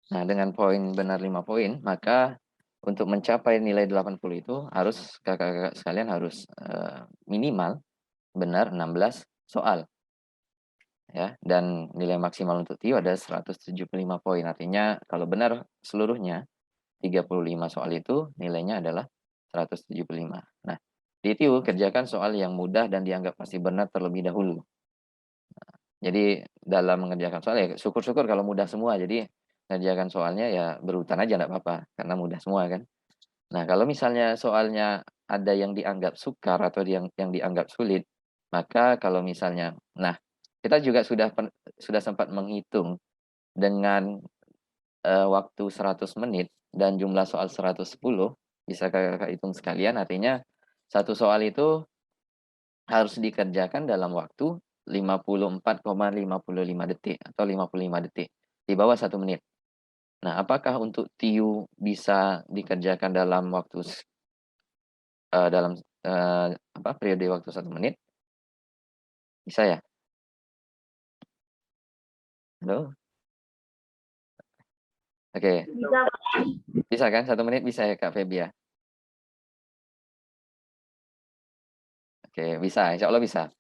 Nah, dengan poin benar 5 poin, maka untuk mencapai nilai 80 itu harus Kakak-kakak sekalian harus, minimal benar 16 soal ya, dan nilai maksimal untuk TIU ada 175 poin. Artinya kalau benar seluruhnya 35 soal itu nilainya adalah 175. Nah, di TIU kerjakan soal yang mudah dan dianggap pasti benar terlebih dahulu. Jadi dalam mengerjakan soal ya syukur-syukur kalau mudah semua, jadi ngerjakan soalnya ya berurutan aja nggak apa-apa, karena mudah semua kan. Nah, kalau misalnya soalnya ada yang dianggap sukar atau yang dianggap sulit, maka kalau misalnya nah, kita juga sudah sempat menghitung dengan, waktu 100 menit dan jumlah soal 110, bisa Kakak hitung sekalian, artinya satu soal itu harus dikerjakan dalam waktu 54,55 detik atau 55 detik, di bawah 1 menit. Nah, apakah untuk TIU bisa dikerjakan dalam waktu dalam, periode waktu 1 menit? Bisa ya? Halo? Oke, Bisa. bisa kan 1 menit bisa ya, Kak Febi ya? Oke, bisa, insya Allah bisa.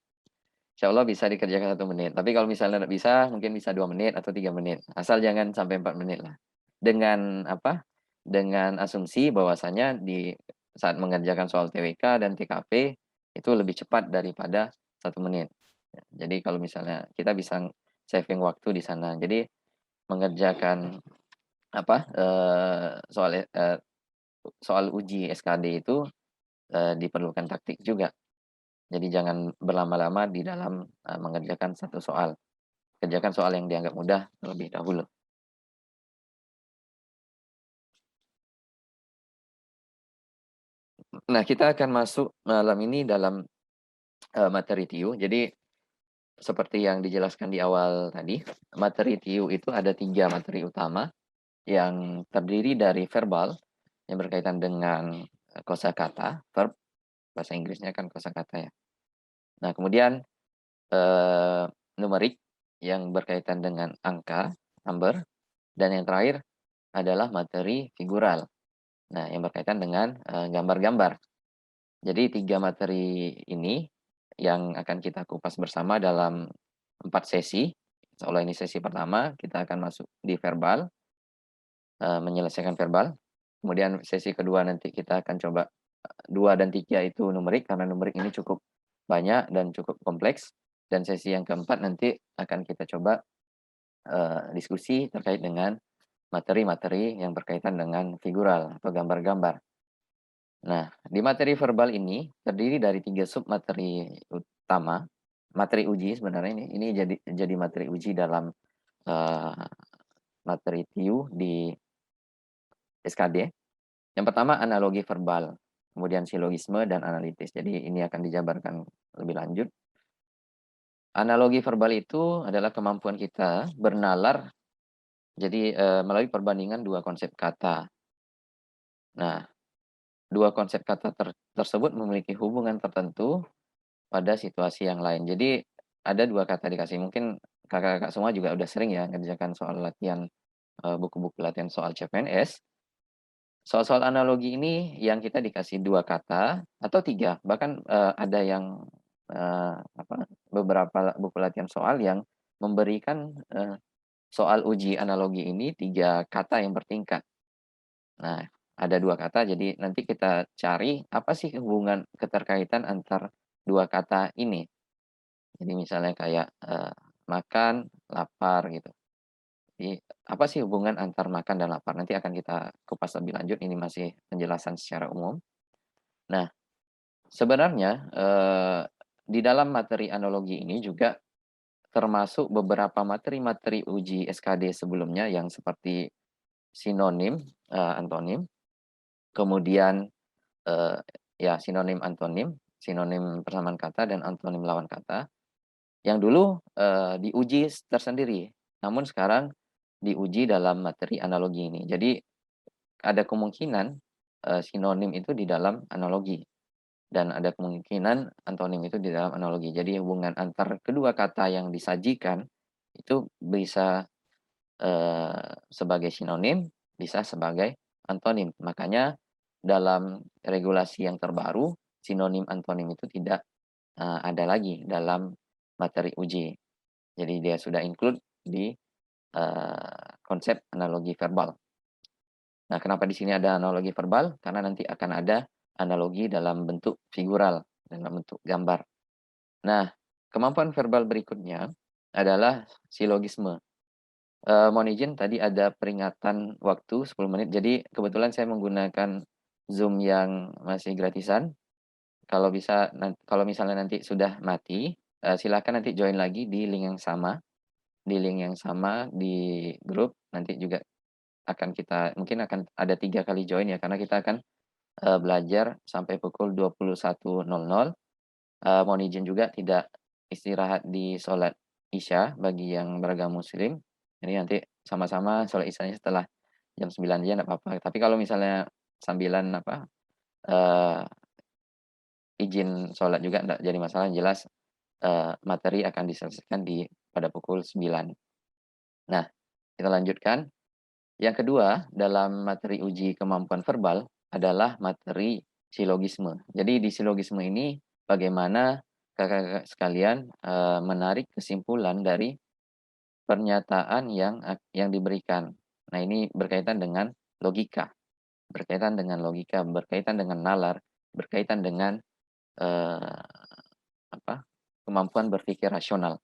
Insya Allah bisa dikerjakan 1 menit, tapi kalau misalnya nggak bisa, mungkin bisa 2 menit atau 3 menit, asal jangan sampai 4 menit lah. Dengan apa, dengan asumsi bahwasanya di saat mengerjakan soal TWK dan TKP, itu lebih cepat daripada 1 menit. Jadi kalau misalnya kita bisa saving waktu di sana. Jadi mengerjakan apa, soal uji SKD itu, diperlukan taktik juga. Jadi jangan berlama-lama di dalam, mengerjakan satu soal. Kerjakan soal yang dianggap mudah terlebih dahulu. Nah, kita akan masuk malam ini dalam, materi TIU. Jadi seperti yang dijelaskan di awal tadi, materi TIU itu ada 3 materi utama yang terdiri dari verbal yang berkaitan dengan, kosakata, verb, bahasa Inggrisnya kan kosakata ya. Nah, kemudian, eee, numerik yang berkaitan dengan angka, number, dan yang terakhir adalah materi figural. Nah, yang berkaitan dengan, gambar-gambar. Jadi 3 materi ini yang akan kita kupas bersama dalam 4 sesi. Insyaallah ini sesi pertama, kita akan masuk di verbal, menyelesaikan verbal. Kemudian sesi kedua nanti kita akan coba, 2 dan 3 itu numerik, karena numerik ini cukup banyak dan cukup kompleks. Dan sesi yang keempat nanti akan kita coba, diskusi terkait dengan materi-materi yang berkaitan dengan figural atau gambar-gambar. Nah, di materi verbal ini terdiri dari 3 submateri utama, materi uji sebenarnya ini jadi materi uji dalam, eee, materi TIU di SKD. Yang pertama analogi verbal, kemudian silogisme dan analitis. Jadi ini akan dijabarkan lebih lanjut. Analogi verbal itu adalah kemampuan kita bernalar, jadi, melalui perbandingan 2 konsep kata. Nah, 2 konsep kata tersebut memiliki hubungan tertentu pada situasi yang lain. Jadi ada 2 kata dikasih, mungkin Kakak-kakak semua juga udah sering ya ngerjakan soal latihan, buku-buku latihan soal CPNS. Soal-soal analogi ini yang kita dikasih 2 kata atau 3 bahkan, ada yang, apa, beberapa buku latihan soal yang memberikan, soal uji analogi ini 3 kata yang bertingkat. Nah, ada 2 kata, jadi nanti kita cari apa sih hubungan keterkaitan antar 2 kata ini. Jadi misalnya kayak, makan, lapar gitu. Jadi apa sih hubungan antar makan dan lapar? Nanti akan kita kupas lebih lanjut, ini masih penjelasan secara umum. Nah, sebenarnya, di dalam materi analogi ini juga termasuk beberapa materi-materi uji SKD sebelumnya yang seperti sinonim, antonim, kemudian, eee, ya sinonim, antonim, sinonim persamaan kata dan antonim lawan kata. Yang dulu, diuji tersendiri, namun sekarang diuji dalam materi analogi ini. Jadi ada kemungkinan, sinonim itu di dalam analogi dan ada kemungkinan antonim itu di dalam analogi. Jadi hubungan antar kedua kata yang disajikan itu bisa sebagai sinonim, bisa sebagai antonim. Makanya dalam regulasi yang terbaru, sinonim antonim itu tidak, ada lagi dalam materi uji. Jadi dia sudah include di, konsep analogi verbal. Nah, kenapa di sini ada analogi verbal? Karena nanti akan ada analogi dalam bentuk figural, dalam bentuk gambar. Nah, kemampuan verbal berikutnya adalah silogisme. Mohon izin tadi ada peringatan waktu 10 menit, jadi kebetulan saya menggunakan Zoom yang masih gratisan. Kalau misalnya nanti sudah mati, silakan nanti join lagi di link yang sama di grup, nanti juga mungkin akan ada 3 kali join ya, karena kita akan, belajar sampai pukul 21.00. Mohon izin juga tidak istirahat di sholat Isya bagi yang beragama muslim. Jadi nanti sama-sama sholat Isyanya setelah jam 9 aja nggak apa-apa. Tapi kalau misalnya sambilan eee, izin sholat juga nggak jadi masalah, yang jelas, materi akan diselesaikan pada pukul 9. Nah, kita lanjutkan. Yang kedua, dalam materi uji kemampuan verbal adalah materi silogisme. Jadi di silogisme ini bagaimana Kakak-kakak sekalian, menarik kesimpulan dari pernyataan yang diberikan. Nah, ini berkaitan dengan logika, berkaitan dengan nalar, berkaitan dengan, eee, kemampuan berpikir rasional.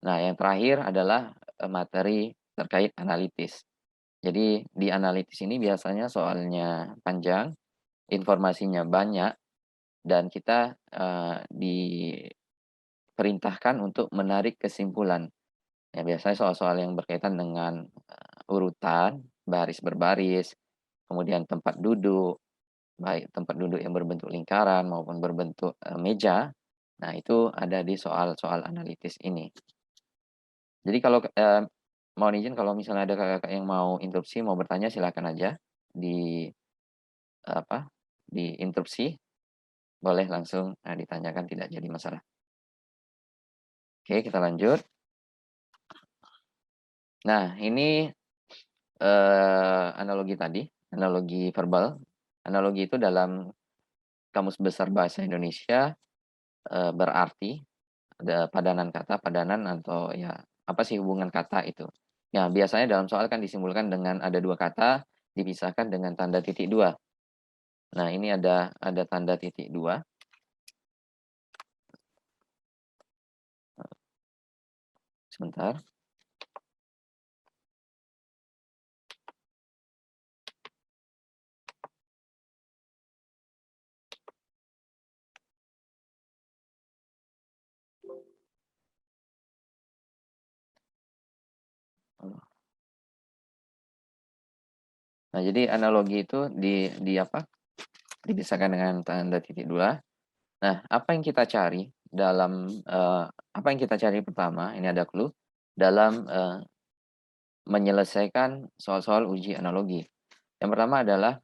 Nah, yang terakhir adalah, materi terkait analitis. Jadi di analitis ini biasanya soalnya panjang, informasinya banyak, dan kita, diperintahkan untuk menarik kesimpulan. Ya biasanya soal-soal yang berkaitan dengan, urutan, baris berbaris, kemudian tempat duduk, baik tempat duduk yang berbentuk lingkaran maupun berbentuk, meja. Nah, itu ada di soal-soal analitis ini. Jadi kalau, mohon izin kalau misalnya ada Kakak-kakak yang mau interupsi, mau bertanya silakan aja di, apa, diinterupsi, boleh langsung, ditanyakan tidak jadi masalah. Oke, kita lanjut. Nah, ini, analogi tadi, analogi verbal. Analogi itu dalam Kamus Besar Bahasa Indonesia, berarti ada padanan kata, padanan atau ya, apa sih hubungan kata itu. Ya, biasanya dalam soal kan disimpulkan dengan ada 2 kata, dipisahkan dengan tanda titik 2. Nah, ini ada tanda titik 2. Sebentar. Nah, jadi analogi itu dipisahkan dengan tanda titik 2. Nah, apa yang kita cari pertama, ini ada clue, dalam, menyelesaikan soal-soal uji analogi. Yang pertama adalah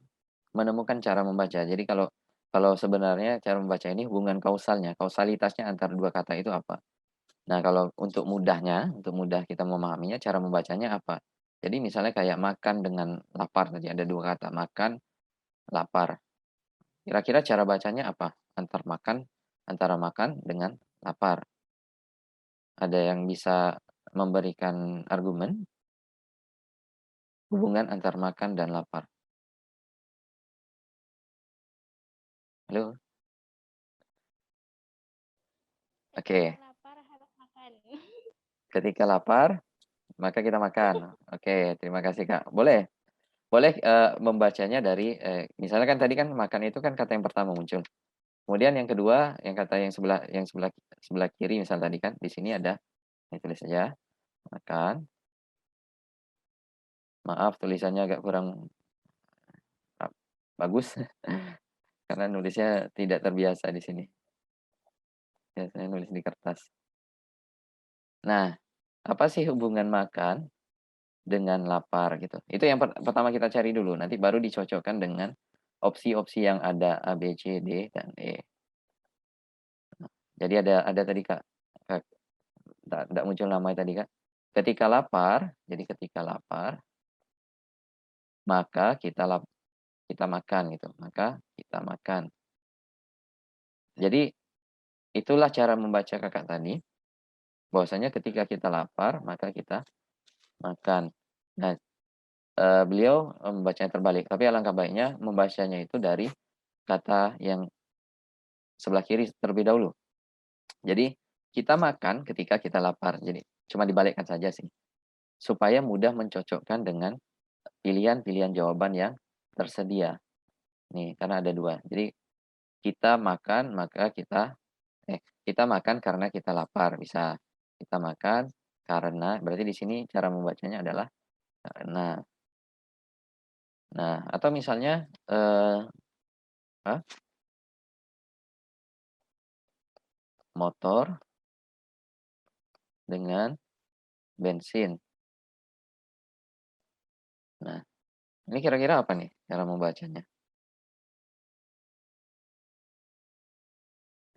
menemukan cara membaca. Jadi kalau sebenarnya cara membaca ini hubungan kausalnya, kausalitasnya antara 2 kata itu apa. Nah, kalau untuk mudah kita memahaminya, cara membacanya apa. Jadi misalnya kayak makan dengan lapar tadi, ada 2 kata, makan, lapar. Kira-kira cara bacanya apa? Antara makan dengan lapar. Ada yang bisa memberikan argumen hubungan antar makan dan lapar? Halo? Ketika Oke, lapar harus makan. ketika lapar maka kita makan. Oke, terima kasih, Kak. Boleh boleh, membacanya dari, misalnya kan tadi kan makan itu kan kata yang pertama muncul. Kemudian yang kedua, yang kata yang sebelah sebelah kiri misal tadi kan, di sini ada, saya tulis saja, makan. Maaf tulisannya agak kurang, bagus, karena nulisnya tidak terbiasa di sini. Biasanya nulis di kertas. Nah, apa sih hubungan makan dengan lapar gitu? Itu yang pertama kita cari dulu, nanti baru dicocokkan dengan opsi-opsi yang ada A, B, C, D, dan E. Jadi ada tadi Kak, nggak muncul namanya tadi Kak? ketika lapar, jadi ketika lapar, maka kita makan gitu, maka kita makan. Jadi itulah cara membaca Kakak tadi, bahwasanya ketika kita lapar, maka kita makan. Nah, beliau, membacanya terbalik, tapi alangkah baiknya membacanya itu dari kata yang sebelah kiri terlebih dahulu. Jadi, kita makan ketika kita lapar, jadi cuma dibalikkan saja sih, supaya mudah mencocokkan dengan pilihan-pilihan jawaban yang tersedia. Nih, karena ada 2. Jadi, kita makan maka kita makan karena kita lapar, bisa. Kita makan karena berarti di sini cara membacanya adalah karena. Nah, atau misalnya, apa, motor dengan bensin. Nah, ini kira-kira apa nih cara membacanya?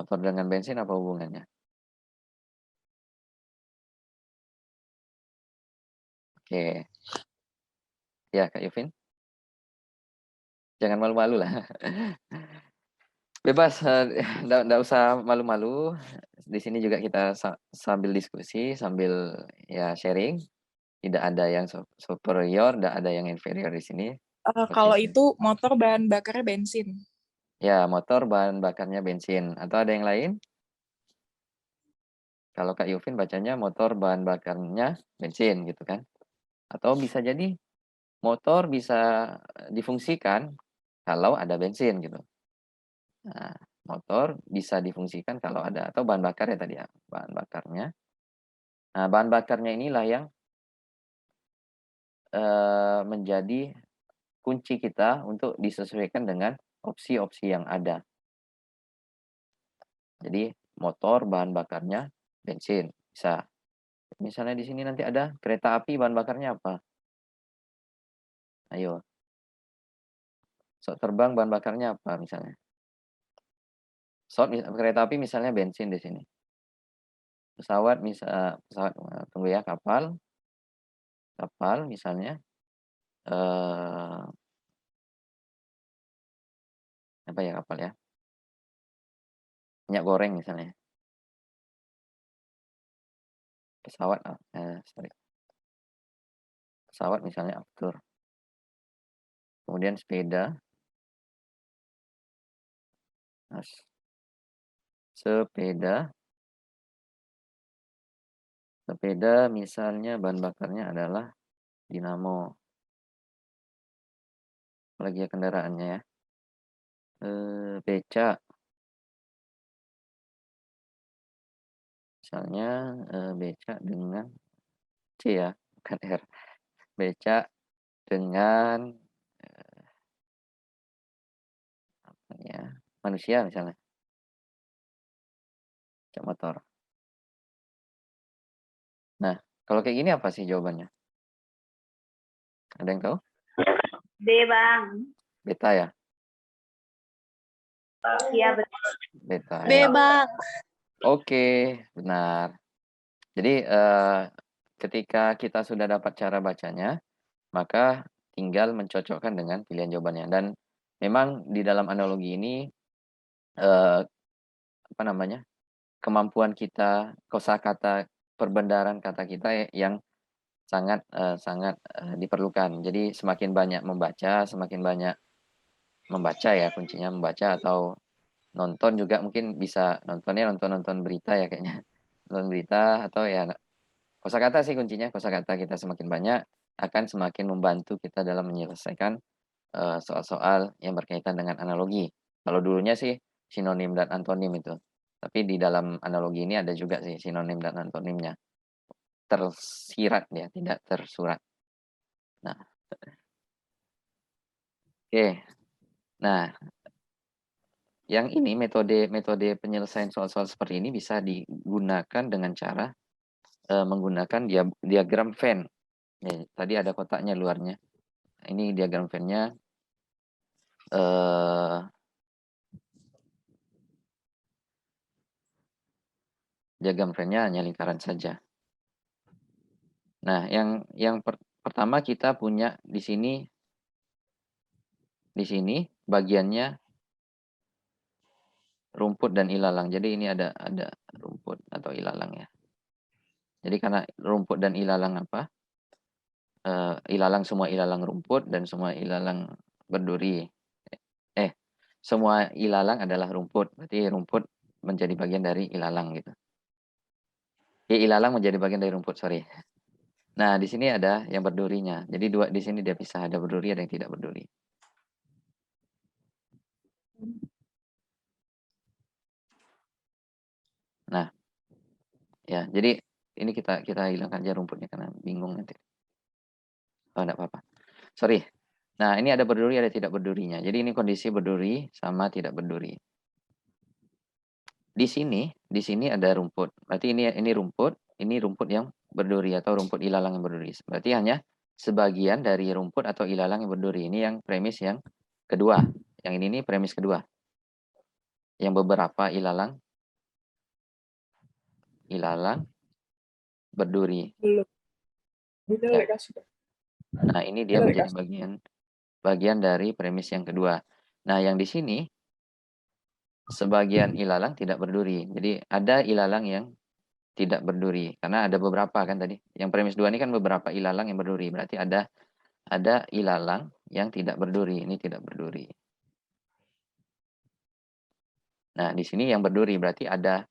Motor dengan bensin apa hubungannya? Oke. Ya, Kak Yovin? Jangan malu-malu lah. Bebas, nggak usah malu-malu. Di sini juga kita sambil diskusi, sambil ya sharing, tidak ada yang superior, nggak ada yang inferior di sini, Kalau posisi. itu motor bahan bakarnya bensin. Ya, motor bahan bakarnya bensin, atau ada yang lain? Kalau Kak Yovin bacanya motor bahan bakarnya bensin gitu kan? Atau bisa jadi motor bisa, difungsikan kalau ada bensin gitu. Nah, motor bisa difungsikan kalau ada atau bahan bakar ya tadi ya, bahan bakarnya. Nah, bahan bakarnya inilah yang, menjadi kunci kita untuk disesuaikan dengan opsi-opsi yang ada. Jadi motor bahan bakarnya bensin, bisa. Misalnya di sini nanti ada kereta api bahan bakarnya apa? Ayo, pesawat terbang bahan bakarnya apa misalnya? Kereta api misalnya bensin di sini. Pesawat, tunggu ya, kapal kapal misalnya, eee, apa ya kapal ya, minyak goreng misalnya. Sorry, pesawat misalnya aftur, kemudian sepeda, nah, sepeda sepeda misalnya bahan bakarnya adalah dinamo, apalagi ya kendaraannya ya, becak misalnya, becak dengan C ya, bukan R, becak dengan, apa ya, manusia misalnya, becak motor. Nah, kalau kayak gini apa sih jawabannya? Ada yang tahu? B, Bang. Beta ya? Iya, betul. Beta B, ya. Bang. Oke, benar. Jadi, ketika kita sudah dapat cara bacanya, maka tinggal mencocokkan dengan pilihan jawabannya. Dan memang di dalam analogi ini, eee, apa namanya, kemampuan kita, kosakata, perbendaharaan kata kita yang sangat diperlukan. Jadi semakin banyak membaca, semakin banyak membaca ya kuncinya membaca atau nonton juga mungkin bisa nontonnya nonton-nonton berita ya kayaknya. Nonton berita atau ya kosakata sih kuncinya, kosakata kita semakin banyak akan semakin membantu kita dalam menyelesaikan, soal-soal yang berkaitan dengan analogi. Kalau dulunya sih sinonim dan antonim itu, tapi di dalam analogi ini ada juga sih sinonim dan antonimnya, tersirat ya, tidak tersurat. Nah, oke. Nah, yang ini metode metode penyelesaian soal-soal seperti ini bisa digunakan dengan cara, menggunakan diagram Venn. Tadi ada kotaknya luarnya. Ini diagram Venn-nya, eee, diagram Venn-nya hanya lingkaran saja. Nah, yang pertama kita punya di sini bagiannya rumput dan ilalang. Jadi ini ada rumput atau ilalang ya. Jadi karena rumput dan ilalang apa? Semua ilalang rumput dan semua ilalang berduri. Semua ilalang adalah rumput. Berarti rumput menjadi bagian dari ilalang gitu. Ilalang menjadi bagian dari rumput, sorry. Nah, di sini ada yang berdurinya. Jadi di sini dia pisah, ada berduri, ada yang tidak berduri. Nah, ya, jadi ini kita hilangkan aja rumputnya karena bingung nanti. Oh, enggak apa-apa. Sorry. Nah, ini ada berduri, ada tidak berdurinya. Jadi ini kondisi berduri sama tidak berduri. Di sini ada rumput. Berarti ini rumput yang berduri atau rumput ilalang yang berduri. Berarti hanya sebagian dari rumput atau ilalang yang berduri. Ini yang premis yang kedua. Yang ini premis kedua. Yang beberapa ilalang berduri. Belum. Ya. Dikasih. Nah, ini dia menjadi bagian dari premis yang kedua. Nah, yang di sini sebagian ilalang tidak berduri. Jadi ada ilalang yang tidak berduri karena ada beberapa kan tadi. Yang premis 2 ini kan beberapa ilalang yang berduri. Berarti ada ilalang yang tidak berduri. Ini tidak berduri. Nah, di sini yang berduri berarti ada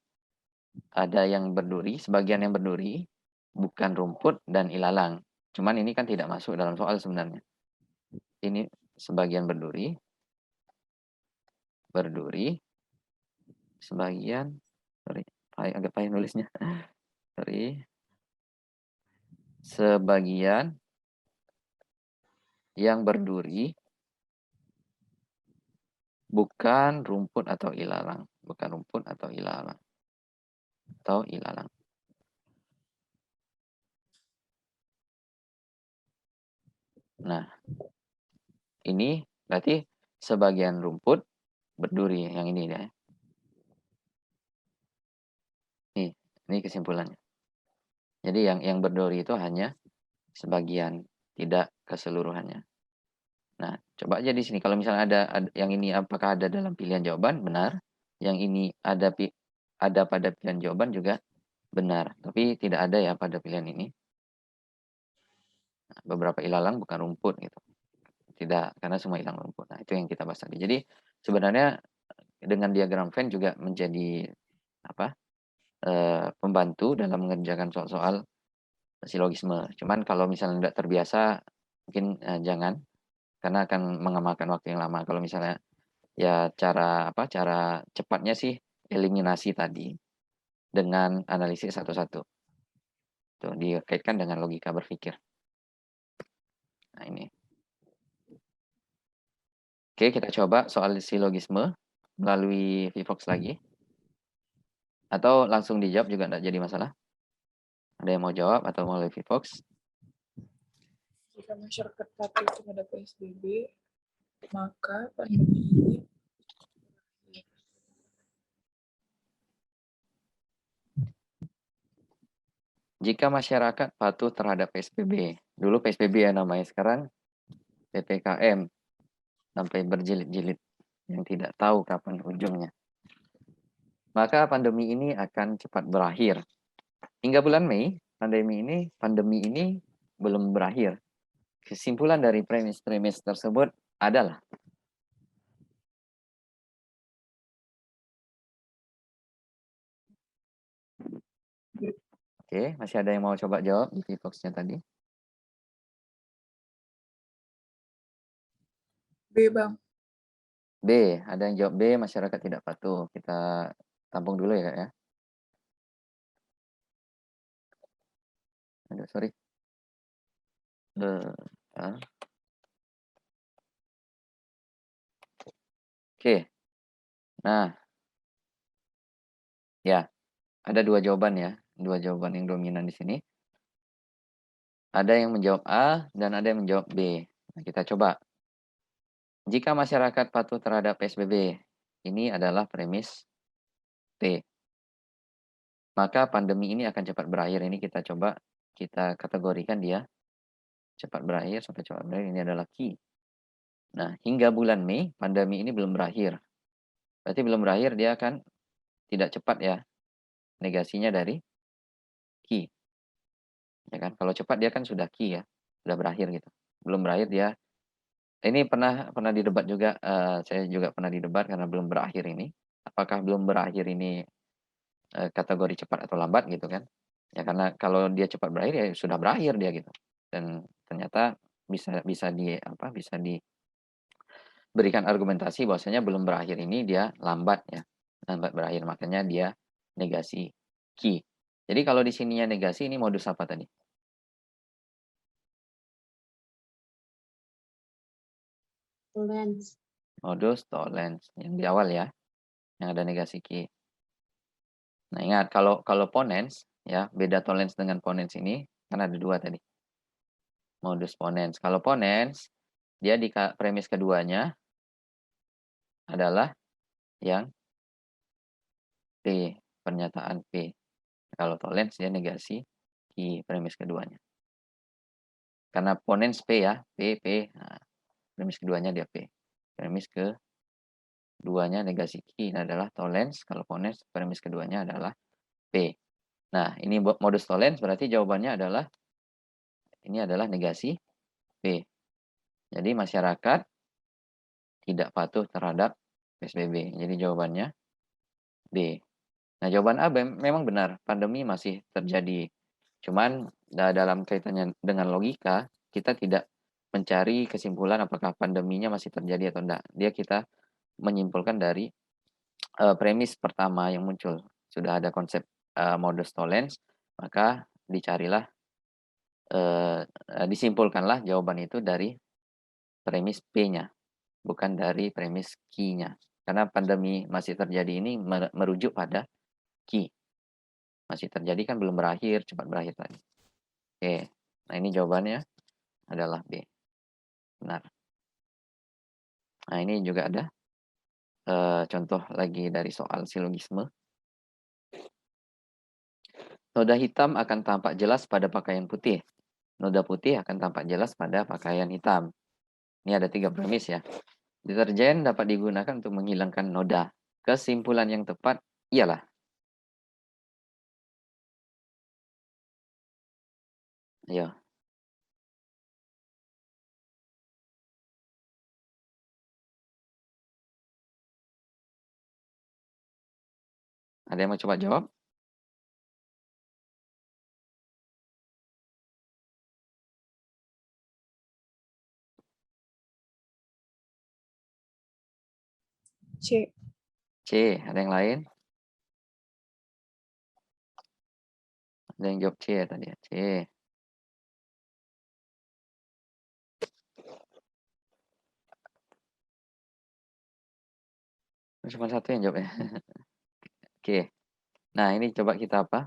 yang berduri, sebagian yang berduri, bukan rumput dan ilalang. Cuman ini kan tidak masuk dalam soal sebenarnya. Ini sebagian berduri, sebagian, sorry, agak payah nulisnya. Sorry. Sebagian yang berduri, bukan rumput atau ilalang. Bukan rumput atau ilalang. Nah, ini berarti sebagian rumput berduri. Yang ini ya. Ini kesimpulannya. Jadi yang berduri itu hanya sebagian, tidak keseluruhannya. Nah, coba aja di sini. Kalau misalnya ada yang ini apakah ada dalam pilihan jawaban? Benar. Yang ini ada pada pilihan jawaban juga benar. Tapi tidak ada ya pada pilihan ini. Nah, beberapa ilalang bukan rumput gitu. Tidak, karena semua ilalang rumput. Nah, itu yang kita bahas tadi. Jadi sebenarnya dengan diagram Venn juga menjadi pembantu dalam mengerjakan soal-soal silogisme. Cuman kalau misalnya tidak terbiasa, mungkin jangan, karena akan memakan waktu yang lama. Kalau misalnya ya cara cepatnya sih eliminasi tadi dengan analisis satu-satu. Tuh, dikaitkan dengan logika berpikir. Nah, ini. Oke, kita coba soal silogisme melalui Vivox lagi. Atau langsung dijawab juga tidak jadi masalah. Ada yang mau jawab atau melalui Vivox? Jika masyarakat patuh terhadap PSBB, maka pandemi ini Jika masyarakat patuh terhadap PSBB, dulu PSBB ya namanya, sekarang PPKM, sampai berjilid-jilid yang tidak tahu kapan ujungnya. Maka pandemi ini akan cepat berakhir. Hingga bulan Mei, pandemi ini belum berakhir. Kesimpulan dari premis-premis tersebut adalah Oke, masih ada yang mau coba jawab di Vivox-nya tadi? B, Bang. B, ada yang jawab B, masyarakat tidak patuh. Kita tampung dulu ya, Kak ya. Aduh, sorry. Oke. Nah, ya, ada dua jawaban ya. Dua jawaban yang dominan di sini. Ada yang menjawab A dan ada yang menjawab B. Nah, kita coba. Jika masyarakat patuh terhadap PSBB, ini adalah premis P. Maka pandemi ini akan cepat berakhir. Ini kita coba kita kategorikan dia cepat berakhir sampai cepat berakhir, ini adalah Ki. Nah, hingga bulan Mei, pandemi ini belum berakhir. Berarti belum berakhir, dia akan tidak cepat ya, negasinya dari Ki. Ya kan? Kalau cepat dia kan sudah Ki ya, sudah berakhir gitu. Belum berakhir dia, ini pernah didebat juga, saya juga pernah didebat karena belum berakhir ini. Apakah belum berakhir ini, kategori cepat atau lambat gitu kan. Ya karena kalau dia cepat berakhir ya sudah berakhir dia gitu. Dan ternyata bisa bisa di apa, bisa diberikan argumentasi bahwasanya belum berakhir ini dia lambat ya, lambat berakhir makanya dia negasi Ki. Jadi kalau di sininya negasi ini modus apa tadi? Toleransi. Modus tollens yang di awal ya, yang ada negasi Ki. Nah ingat kalau ponens ya, beda tollens dengan ponens ini kan ada 2 tadi. Modus ponens. Kalau ponens dia di premis keduanya adalah yang P, pernyataan P. Kalau tollens dia negasi Ki premis keduanya. Karena ponens P ya, P, P. Nah, premis keduanya dia P. Premis keduanya negasi Ki adalah tollens. Kalau ponens premis keduanya adalah P. Nah, ini modus tollens berarti jawabannya adalah ini adalah negasi P. Jadi masyarakat tidak patuh terhadap PSBB. Jadi jawabannya D. Nah, jawaban A memang benar, pandemi masih terjadi. Cuman dalam kaitannya dengan logika, kita tidak mencari kesimpulan apakah pandeminya masih terjadi atau enggak. Kita menyimpulkan dari premis pertama yang muncul. Sudah ada konsep modus tollens, maka disimpulkanlah jawaban itu dari premis P-nya, bukan dari premis Q-nya. Karena pandemi masih terjadi ini merujuk pada Q. Masih terjadi kan belum berakhir, cepat berakhir tadi. Oke, nah ini jawabannya adalah B. Benar. Nah ini juga ada contoh lagi dari soal silogisme. Noda hitam akan tampak jelas pada pakaian putih. Noda putih akan tampak jelas pada pakaian hitam. Ini ada 3 premis ya. Deterjen dapat digunakan untuk menghilangkan noda. Kesimpulan yang tepat ialah. Ayo. Ada yang mau coba jawab? C. C. Ada yang lain? Ada yang jawab C ya tadi ya? C. Cuma satu yang jawab ya. Oke. Nah ini coba kita apa?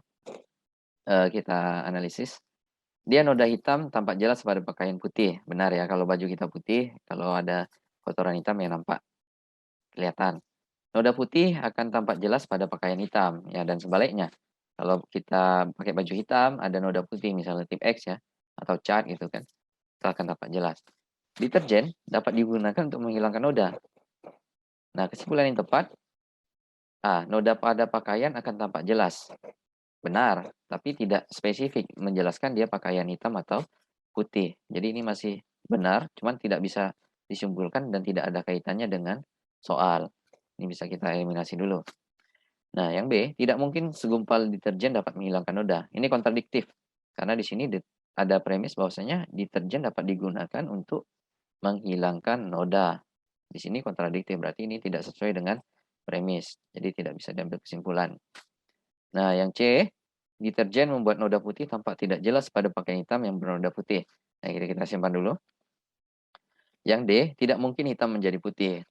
Kita analisis. Dia noda hitam tampak jelas pada pakaian putih. Benar ya, kalau baju kita putih, kalau ada kotoran hitam yang nampak kelihatan. Noda putih akan tampak jelas pada pakaian hitam, ya dan sebaliknya. Kalau kita pakai baju hitam, ada noda putih, misalnya tip X ya, atau cat gitu kan, itu akan tampak jelas. Deterjen dapat digunakan untuk menghilangkan noda. Nah, kesimpulan yang tepat, noda pada pakaian akan tampak jelas. Benar, tapi tidak spesifik menjelaskan dia pakaian hitam atau putih. Jadi ini masih benar, cuman tidak bisa disimpulkan dan tidak ada kaitannya dengan soal. Ini bisa kita eliminasi dulu. Nah, yang B, tidak mungkin segumpal deterjen dapat menghilangkan noda. Ini kontradiktif. Karena di sini ada premis bahwasanya deterjen dapat digunakan untuk menghilangkan noda. Di sini kontradiktif, berarti ini tidak sesuai dengan premis. Jadi tidak bisa diambil kesimpulan. Nah, yang C, deterjen membuat noda putih tampak tidak jelas pada pakaian hitam yang bernoda putih. Nah, kita simpan dulu. Yang D, tidak mungkin hitam menjadi putih.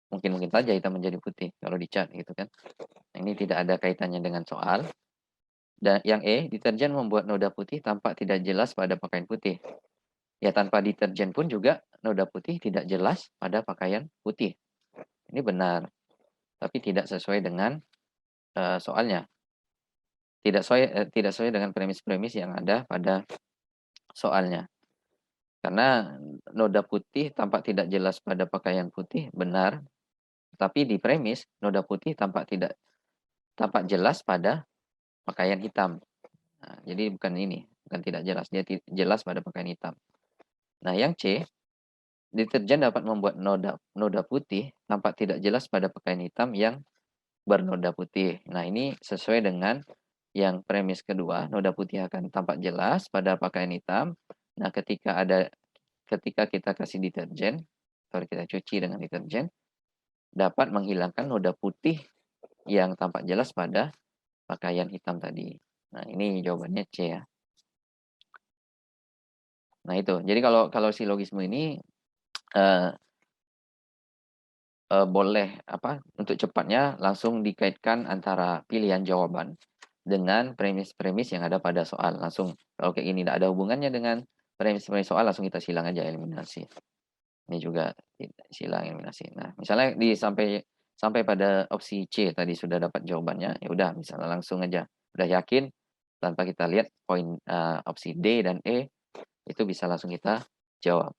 Mungkin saja hitam menjadi putih kalau dicat gitu kan. Ini tidak ada kaitannya dengan soal. Dan yang E, deterjen membuat noda putih tampak tidak jelas pada pakaian putih. Ya tanpa deterjen pun juga noda putih tidak jelas pada pakaian putih. Ini benar, tapi tidak sesuai dengan soalnya. tidak sesuai dengan premis-premis yang ada pada soalnya. Karena noda putih tampak tidak jelas pada pakaian putih, benar, tapi di premis noda putih tampak jelas pada pakaian hitam. Nah, jadi bukan tidak jelas, dia jelas pada pakaian hitam. Nah, yang C, deterjen dapat membuat noda noda putih tampak tidak jelas pada pakaian hitam yang bernoda putih. Nah, ini sesuai dengan yang premis kedua, noda putih akan tampak jelas pada pakaian hitam. Nah, ketika kita kasih deterjen atau kita cuci dengan deterjen, dapat menghilangkan noda putih yang tampak jelas pada pakaian hitam tadi. Nah, ini jawabannya C ya. Nah, itu. Jadi kalau silogisme ini eh, boleh untuk cepatnya langsung dikaitkan antara pilihan jawaban dengan premis-premis yang ada pada soal. Langsung kalau kayak gini tidak ada hubungannya dengan premis-premis soal, langsung kita silang aja eliminasi. Ini juga silang eliminasi. Nah, misalnya sampai pada opsi C tadi sudah dapat jawabannya, ya udah misalnya langsung aja. Udah yakin tanpa kita lihat poin opsi D dan E, itu bisa langsung kita jawab.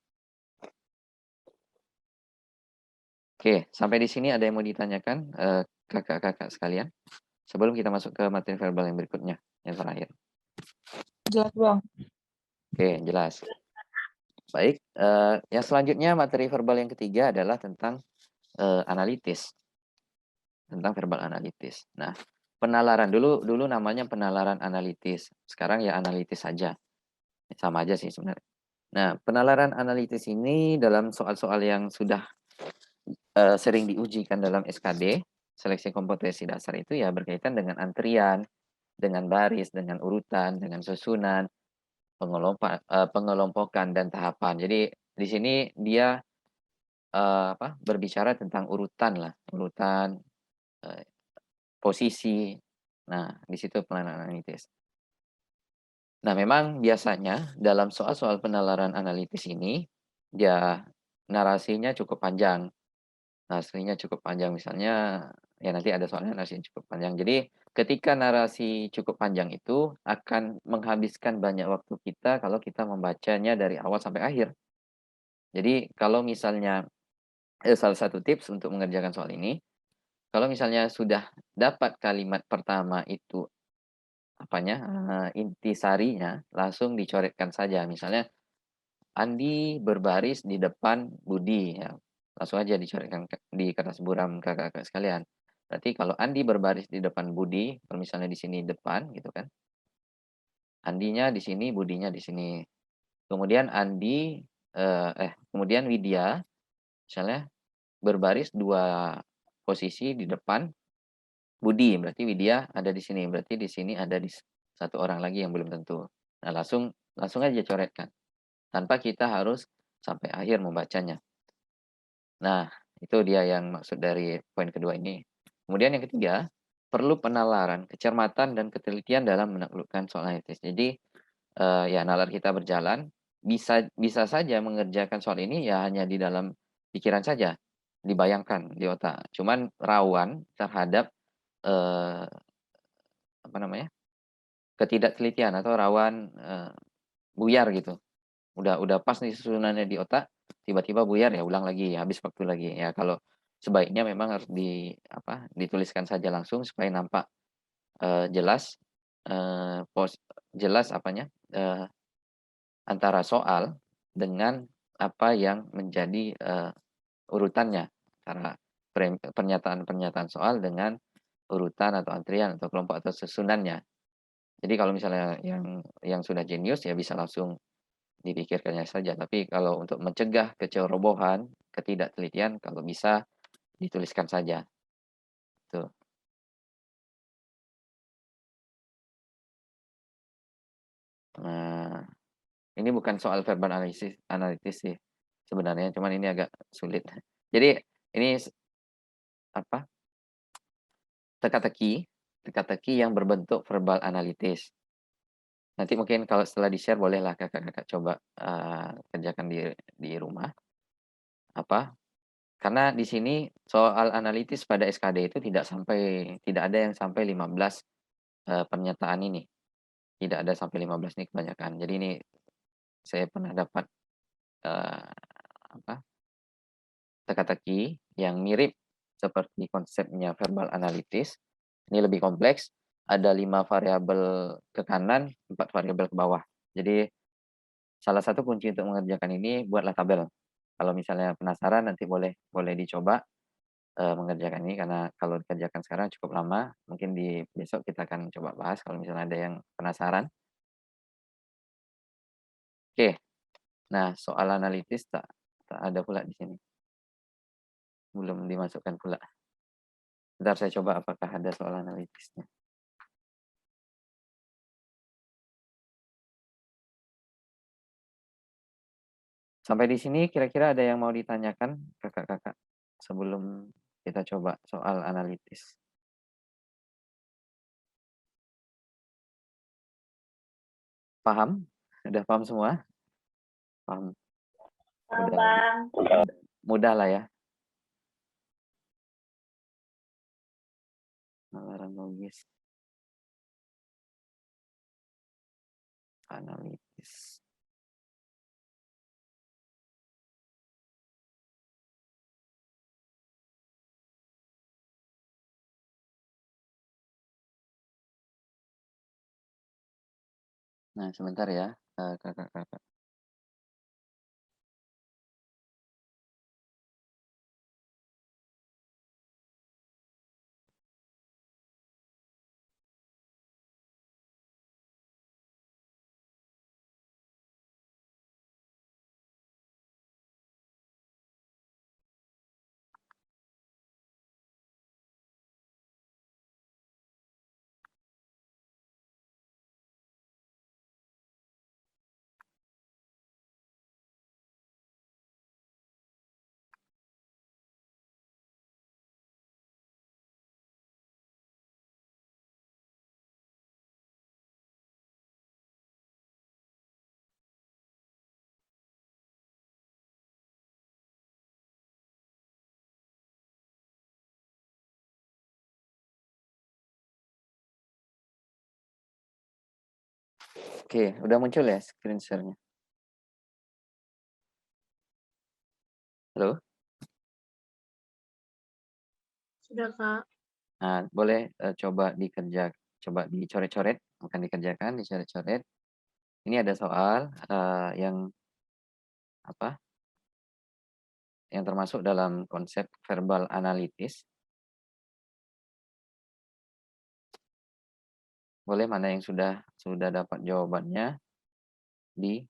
Oke, sampai di sini ada yang mau ditanyakan kakak-kakak sekalian? Sebelum kita masuk ke materi verbal yang berikutnya, yang terakhir. Jelas, Bang. Oke, jelas. Baik, yang selanjutnya materi verbal yang ketiga adalah tentang analitis. Tentang verbal analitis. Nah, penalaran dulu namanya penalaran analitis. Sekarang ya analitis saja. Sama aja sih sebenarnya. Nah, penalaran analitis ini dalam soal-soal yang sudah sering diujikan dalam SKD, seleksi kompetensi dasar itu ya berkaitan dengan antrian, dengan baris, dengan urutan, dengan susunan, pengelompokan dan tahapan. Jadi di sini dia berbicara tentang urutan lah, urutan, eee, posisi. Nah, di situ penalaran analitis. Nah, memang biasanya dalam soal-soal penalaran analitis ini, dia narasinya cukup panjang. Narasinya cukup panjang, misalnya ya nanti ada soalnya narasi cukup panjang. Jadi ketika narasi cukup panjang itu akan menghabiskan banyak waktu kita kalau kita membacanya dari awal sampai akhir. Jadi kalau misalnya salah satu tips untuk mengerjakan soal ini, kalau misalnya sudah dapat kalimat pertama itu intisarinya langsung dicoretkan saja. Misalnya Andi berbaris di depan Budi, ya. Langsung aja dicoretkan di kertas buram kakak-kakak sekalian. Berarti kalau Andi berbaris di depan Budi, kalau misalnya di sini depan gitu kan. Andinya di sini, Budinya di sini. Kemudian kemudian Widya misalnya berbaris 2 posisi di depan Budi, berarti Widya ada di sini, berarti di sini ada satu orang lagi yang belum tentu. Nah, langsung langsung aja coretkan, tanpa kita harus sampai akhir membacanya. Nah, itu dia yang maksud dari poin kedua ini. Kemudian yang ketiga, perlu penalaran, kecermatan, dan ketelitian dalam menaklukkan soal analitis. Jadi, ya nalar kita berjalan, bisa bisa saja mengerjakan soal ini ya hanya di dalam pikiran saja, dibayangkan di otak. Cuman rawan terhadap, eee, apa namanya, ketidaktelitian atau rawan, buyar gitu. Udah pas nih susunannya di otak, tiba-tiba buyar ya ulang lagi, habis waktu lagi. Ya kalau sebaiknya memang harus dituliskan saja langsung supaya nampak, jelas, jelas antara soal dengan apa yang menjadi, urutannya, antara pernyataan-pernyataan soal dengan urutan atau antrian atau kelompok atau susunannya. Jadi kalau misalnya yang sudah jenius ya bisa langsung dipikirkannya saja, tapi kalau untuk mencegah kecerobohan, ketidaktelitian, kalau bisa dituliskan saja, tuh. Nah, ini bukan soal verbal analitis sih sebenarnya, cuman ini agak sulit. Jadi ini apa, teka-teki teka-teki yang berbentuk verbal analitis. Nanti mungkin kalau setelah di-share bolehlah Kakak-kakak coba, kerjakan di rumah, karena di sini soal analitis pada SKD itu tidak ada yang sampai 15 pernyataan ini. Tidak ada sampai 15 ini kebanyakan. Jadi ini saya pernah dapat, apa, teka-teki yang mirip seperti konsepnya verbal analitis. Ini lebih kompleks, ada 5 variabel ke kanan, 4 variabel ke bawah. Jadi salah satu kunci untuk mengerjakan ini buatlah tabel. Kalau misalnya penasaran nanti boleh dicoba, mengerjakan ini karena kalau dikerjakan sekarang cukup lama, mungkin di besok kita akan coba bahas kalau misalnya ada yang penasaran. Oke, nah soal analitis tak ada pula di sini. Belum dimasukkan pula. Bentar saya coba apakah ada soal analitisnya. Sampai di sini kira-kira ada yang mau ditanyakan Kakak-kakak sebelum kita coba soal analitis? Paham? Udah paham semua? Paham. Udah Bang. mudah lah ya. Nalar logis. Analitis. Nah, sebentar ya, Kakak-kakak. Oke, udah muncul ya screen share-nya? Halo? Sudah, Kak. Nah, boleh, coba dicoret-coret, bukan dikerjakan, dicoret-coret. Ini ada soal, yang apa, yang termasuk dalam konsep verbal analitis. Boleh mana yang sudah dapat jawabannya di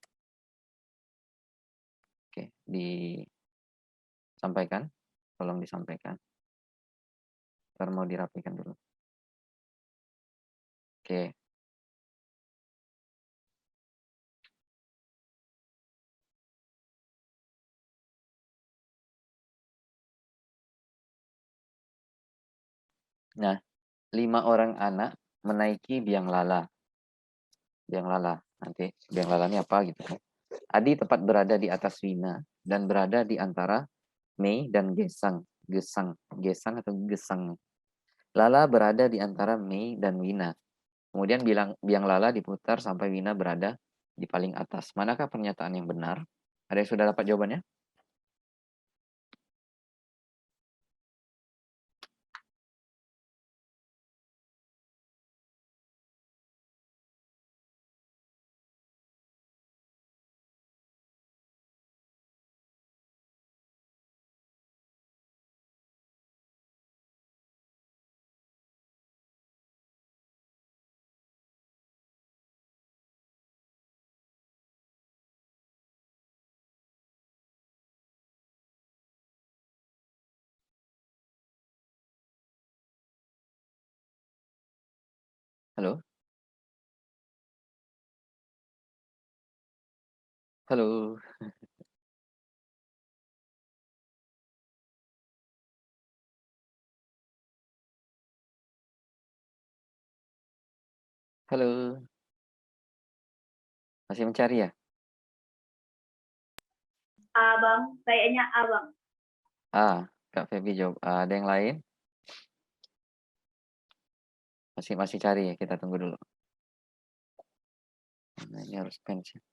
disampaikan, tolong disampaikan. Ntar mau dirapikan dulu. Oke. Nah, 5 orang anak menaiki biang lala. Biang lala, nanti biang lala ini apa gitu kan. Adi tepat berada di atas Wina dan berada di antara Mei dan Gesang. Gesang atau Gesang. Lala berada di antara Mei dan Wina. Kemudian biang lala diputar sampai Wina berada di paling atas. Manakah pernyataan yang benar? Ada yang sudah dapat jawabannya? Halo? Halo? Halo? Masih mencari ya? Abang, kayaknya abang. Kak Feby jawab. Ada yang lain? Masih masih cari ya, kita tunggu dulu. Nah, ini harus pensiun.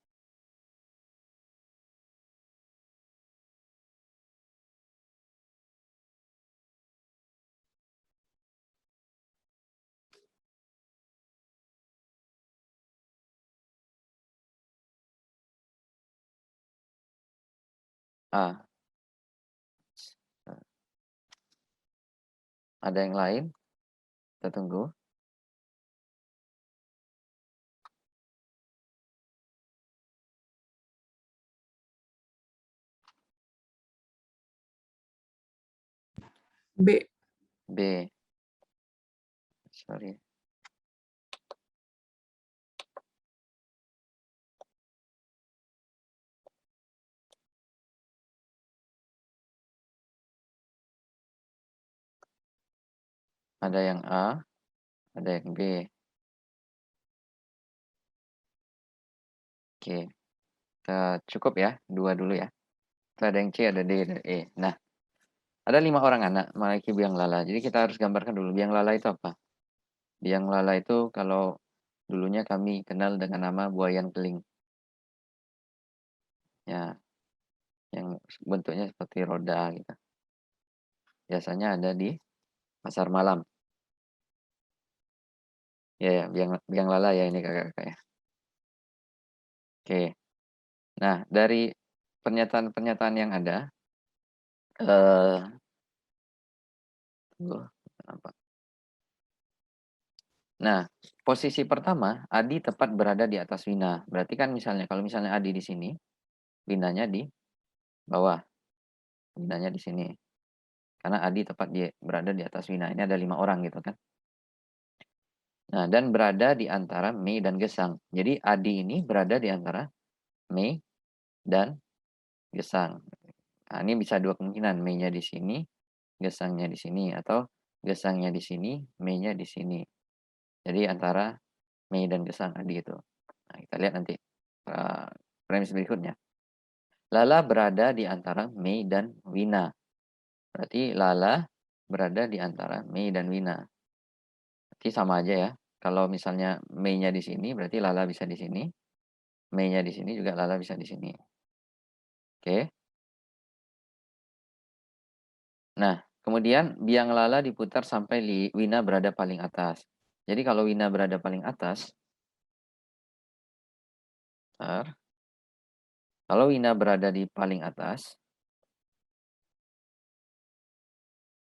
A. Ada yang lain? Kita tunggu. B. B. Sorry. Ada yang A, ada yang B. Oke, kita cukup ya, 2 dulu ya. Kita ada yang C, ada D, ada E. Nah, ada 5 orang anak memiliki biang lala. Jadi kita harus gambarkan dulu biang lala itu apa? Biang lala itu kalau dulunya kami kenal dengan nama buayan keling. Ya, yang bentuknya seperti roda gitu. Biasanya ada di pasar malam. Ya, ya, biang lala ya ini kakak-kakak ya. Oke. Nah, dari pernyataan-pernyataan yang ada, eh tunggu, apa? Nah, posisi pertama, Adi tepat berada di atas Wina. Berarti kan misalnya, kalau misalnya Adi di sini, Winanya di bawah. Winanya di sini. Karena Adi tepat berada di atas Wina. Ini ada 5 orang gitu kan. Nah, dan berada di antara Mei dan Gesang. Jadi Adi ini berada di antara Mei dan Gesang. Nah, ini bisa 2 kemungkinan. Mei-nya di sini, Gesangnya di sini. Atau Gesangnya di sini, Mei-nya di sini. Jadi antara Mei dan Gesang Adi itu. Nah, kita lihat nanti premis berikutnya. Lala berada di antara Mei dan Wina. Berarti Lala berada di antara Mei dan Wina. Berarti sama aja ya. Kalau misalnya Mei-nya di sini, berarti Lala bisa di sini. Mei-nya di sini juga Lala bisa di sini. Oke. Nah, kemudian biang Lala diputar sampai Wina berada paling atas. Jadi kalau Wina berada paling atas, kalau Wina berada di paling atas,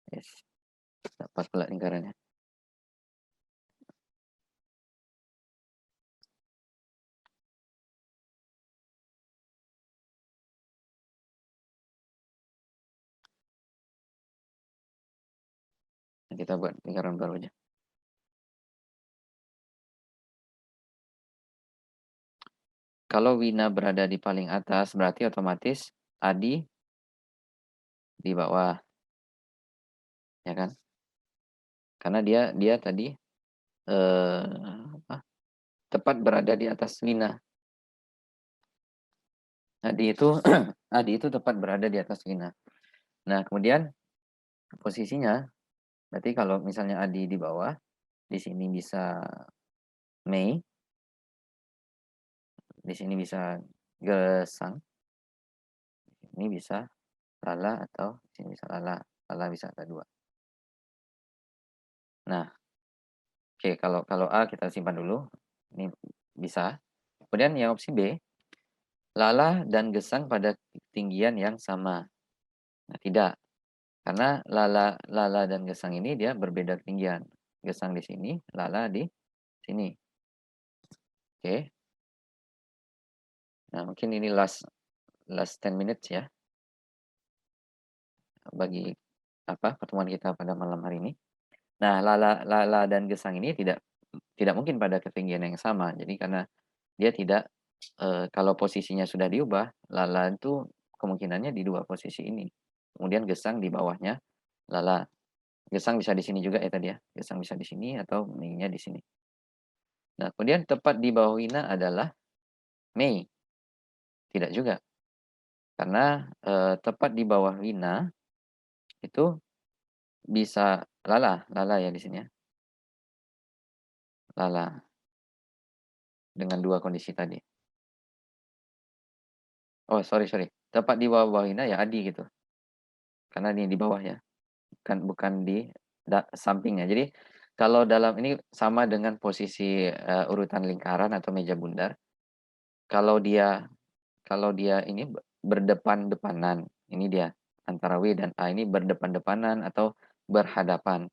yes, dapat pula lingkarannya. Nah, kita buat lingkaran baru aja. Kalau Wina berada di paling atas, berarti otomatis Adi di bawah. Ya kan? Karena dia tadi tepat berada di atas Wina. Adi itu Adi itu tepat berada di atas Wina. Nah, kemudian posisinya berarti kalau misalnya Adi di bawah, di sini bisa Mei, di sini bisa Gesang, ini bisa Lala atau di sini bisa Lala. Lala bisa ada 2. Nah, oke, kalau A kita simpan dulu. Ini bisa. Kemudian yang opsi B, Lala dan Gesang pada ketinggian yang sama. Nah, tidak. Karena Lala dan Gesang ini dia berbeda ketinggian. Gesang di sini, Lala di sini. Oke. Nah, mungkin ini last 10 minutes ya bagi pertemuan kita pada malam hari ini. Nah, Lala dan Gesang ini tidak mungkin pada ketinggian yang sama. Jadi karena dia tidak kalau posisinya sudah diubah, Lala itu kemungkinannya di 2 posisi ini. Kemudian Gesang di bawahnya Lala. Gesang bisa di sini juga ya tadi ya. Gesang bisa di sini atau Mei-nya di sini. Nah, kemudian tepat di bawah Wina adalah Mei. Tidak juga. Karena tepat di bawah Wina itu bisa Lala ya di sini ya. lala. Dengan 2 kondisi tadi. Oh, sorry. Tepat di bawah Hina ya Adi gitu. Karena ini di bawah ya, bukan di sampingnya. Jadi kalau dalam ini sama dengan posisi, urutan lingkaran atau meja bundar. Kalau dia kalau dia ini berdepan-depanan, ini dia, antara W dan A ini berdepan-depanan atau berhadapan.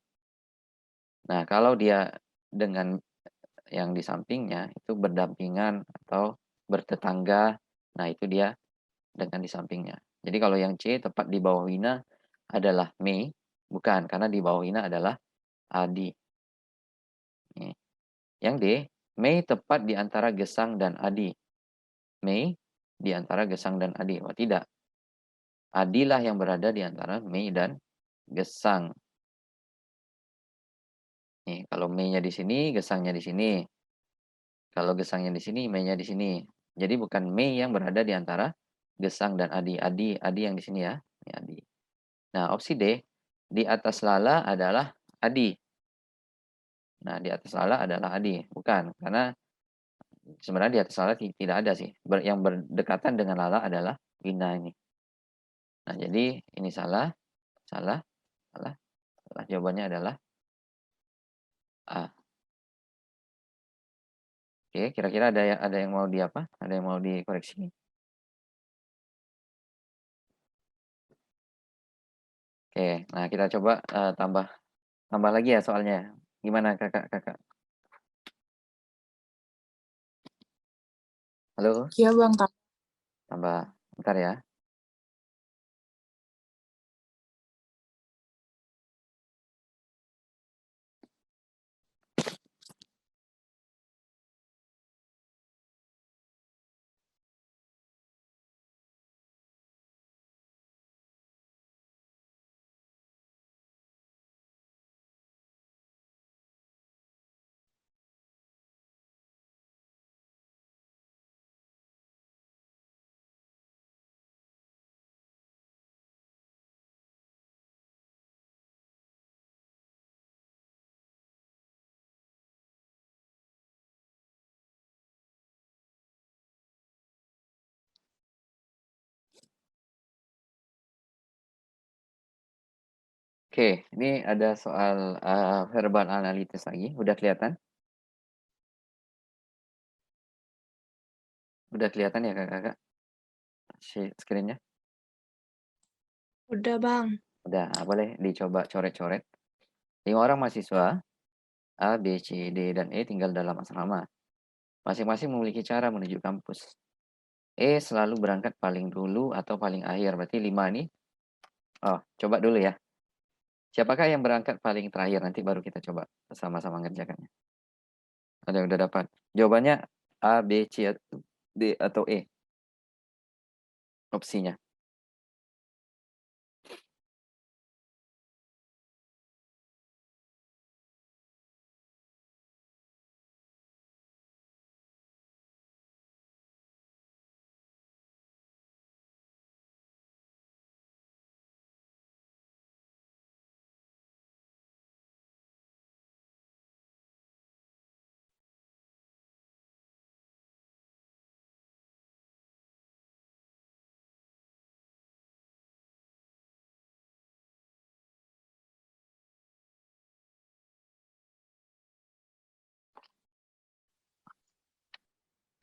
Nah, kalau dia dengan yang di sampingnya itu berdampingan atau bertetangga, nah itu dia dengan di sampingnya. Jadi kalau yang C tepat di bawah Wina adalah Mei, bukan, karena di bawah Wina adalah Adi. Nih. Yang D, Mei tepat di antara Gesang dan Adi. Mei di antara Gesang dan Adi. Oh tidak. Adilah yang berada di antara Mei dan Gesang. Nih, kalau Mei-nya di sini, Gesangnya di sini. Kalau Gesangnya di sini, Mei-nya di sini. Jadi bukan Mei yang berada di antara Gesang dan Adi. Adi yang di sini ya. Ini Adi. Nah, opsi D, di atas Lala adalah Adi. Nah, di atas Lala adalah Adi. Bukan, karena sebenarnya di atas Lala tidak ada sih. Yang berdekatan dengan Lala adalah Wina ini. Nah, jadi ini salah, salah, salah, salah. Jawabannya adalah A. Oke, kira-kira ada yang mau di apa? Ada yang mau dikoreksi? Oke, nah kita coba tambah lagi ya soalnya. Gimana kakak? Halo, Iya Bang, tambah. Bentar ya. Oke, ini ada soal verbal analysis lagi. Udah kelihatan? Udah kelihatan ya kakak? Screen-nya? Udah bang. Udah, boleh dicoba coret-coret. 5 orang mahasiswa A, B, C, D, dan E tinggal dalam asrama. Masing-masing memiliki cara menuju kampus. E selalu berangkat paling dulu atau paling akhir. Berarti 5 nih. Oh, coba dulu ya. Siapakah yang berangkat paling terakhir? Nanti baru kita coba sama-sama ngerjakannya. Ada yang udah dapat? Jawabannya A, B, C, D, atau E. Opsinya.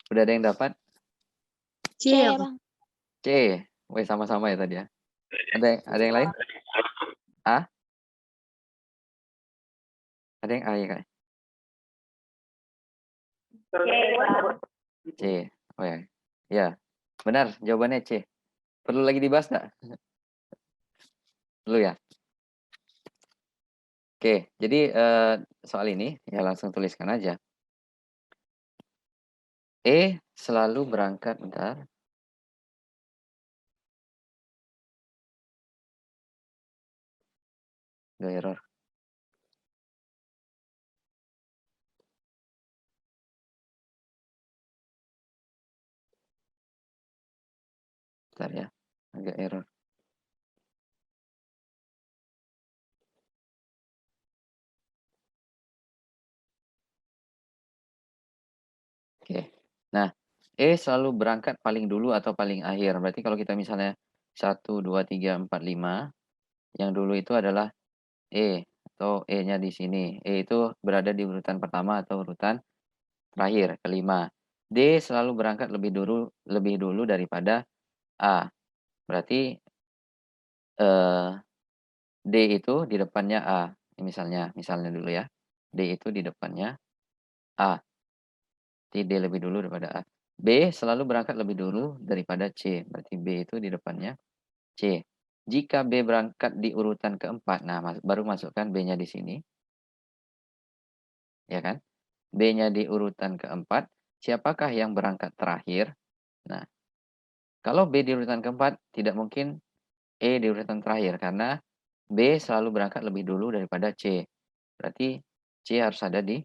Udah ada yang dapat? C ya bang. C. Weh, sama-sama ya tadi ya. Ada yang lain? A? Ada yang A ya kak? C. Oh ya. Ya. Benar, jawabannya C. Perlu lagi dibahas nggak? Perlu ya? Oke, jadi soal ini ya langsung tuliskan aja. E selalu berangkat, bentar. Ada error. Bentar ya. Agak error. Oke. Nah, E selalu berangkat paling dulu atau paling akhir? Berarti kalau kita misalnya 1, 2, 3, 4, 5, yang dulu itu adalah E atau E-nya di sini. E itu berada di urutan pertama atau urutan terakhir, kelima. D selalu berangkat lebih dulu daripada A. Berarti, eee, D itu di depannya A, misalnya dulu ya. D itu di depannya A, berarti D lebih dulu daripada A. B selalu berangkat lebih dulu daripada C, berarti B itu di depannya C. Jika B berangkat di urutan keempat, nah baru masukkan B-nya di sini, ya kan. B-nya di urutan keempat, siapakah yang berangkat terakhir? Nah, kalau B di urutan keempat, tidak mungkin E di urutan terakhir, karena B selalu berangkat lebih dulu daripada C. Berarti C harus ada di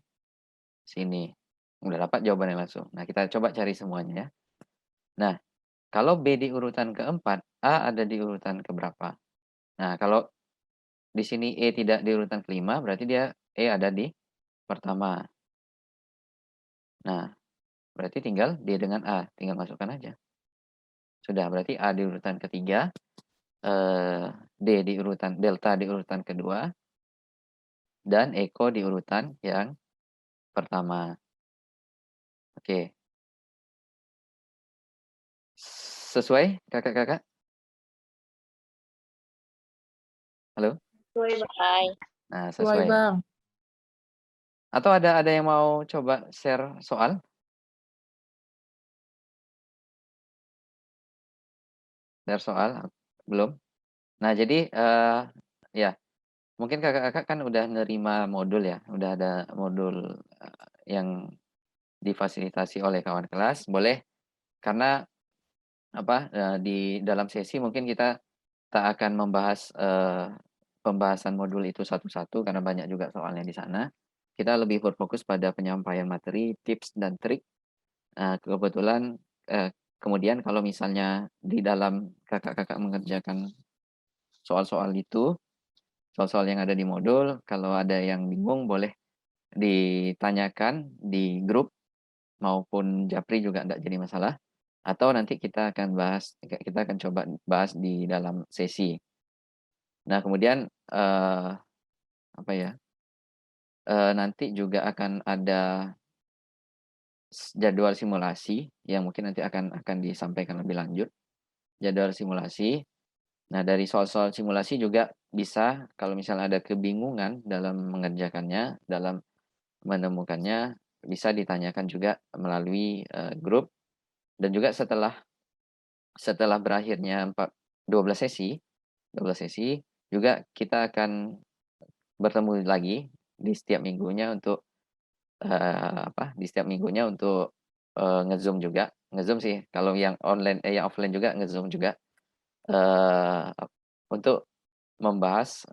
sini. Udah dapat jawabannya langsung. Nah, kita coba cari semuanya ya. Nah, kalau B di urutan keempat, A ada di urutan keberapa? Nah, kalau di sini E tidak di urutan kelima, berarti dia E ada di pertama. Nah, berarti tinggal D dengan A, tinggal masukkan aja. Sudah, berarti A di urutan ketiga, D di urutan delta di urutan kedua, dan Eko di urutan yang pertama. Oke. Sesuai Kakak-kakak? Halo? Sesuai. Nah, Sesuai, sesuai. Bang. Atau ada yang mau coba share soal? Share soal? Belum? Nah, jadi, ya, mungkin Kakak-kakak kan udah nerima modul ya, udah ada modul, yang difasilitasi oleh kawan kelas, boleh karena apa, di dalam sesi mungkin kita tak akan membahas, pembahasan modul itu satu-satu karena banyak juga soalnya di sana. Kita lebih berfokus pada penyampaian materi, tips dan trik. Kebetulan, kemudian kalau misalnya di dalam Kakak-kakak mengerjakan soal-soal itu, soal-soal yang ada di modul, kalau ada yang bingung boleh ditanyakan di grup maupun japri juga enggak jadi masalah, atau nanti kita akan kita akan coba bahas di dalam sesi. Nah kemudian, apa ya, nanti juga akan ada jadwal simulasi yang mungkin nanti akan disampaikan lebih lanjut, jadwal simulasi. Nah dari soal-soal simulasi juga bisa kalau misalnya ada kebingungan dalam mengerjakannya, dalam menemukannya, bisa ditanyakan juga melalui, grup dan juga setelah berakhirnya 12 sesi, juga kita akan bertemu lagi di setiap minggunya untuk, di setiap minggunya untuk, nge-Zoom juga. Nge-Zoom sih, kalau yang offline juga nge-Zoom juga, eee, untuk membahas,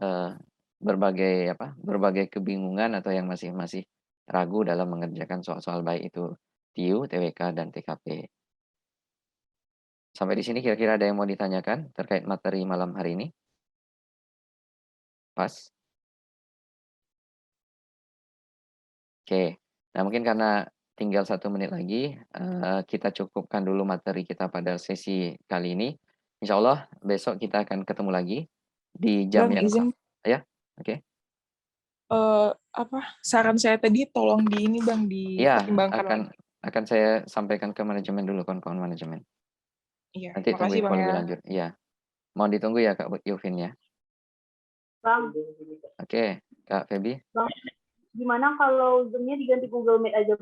berbagai kebingungan atau yang masih masih ragu dalam mengerjakan soal-soal baik itu TIU, TWK, dan TKP. Sampai di sini kira-kira ada yang mau ditanyakan terkait materi malam hari ini? Pas? Oke. Nah, mungkin karena tinggal 1 menit lagi, kita cukupkan dulu materi kita pada sesi kali ini. Insya Allah besok kita akan ketemu lagi di jam Bang, yang izin, ya? Oke. saran saya tadi tolong di ini, Bang, Iya, dipertimbangkan lagi. akan saya sampaikan ke manajemen dulu, kawan-kawan manajemen. Iya, Nanti tunggu makasih, info Bang, lebih ya. lanjut. Iya. Mohon ditunggu ya Kak Yufin ya. Bang, Oke, Kak Feby. Bang, gimana kalau Zoom-nya diganti Google Meet aja?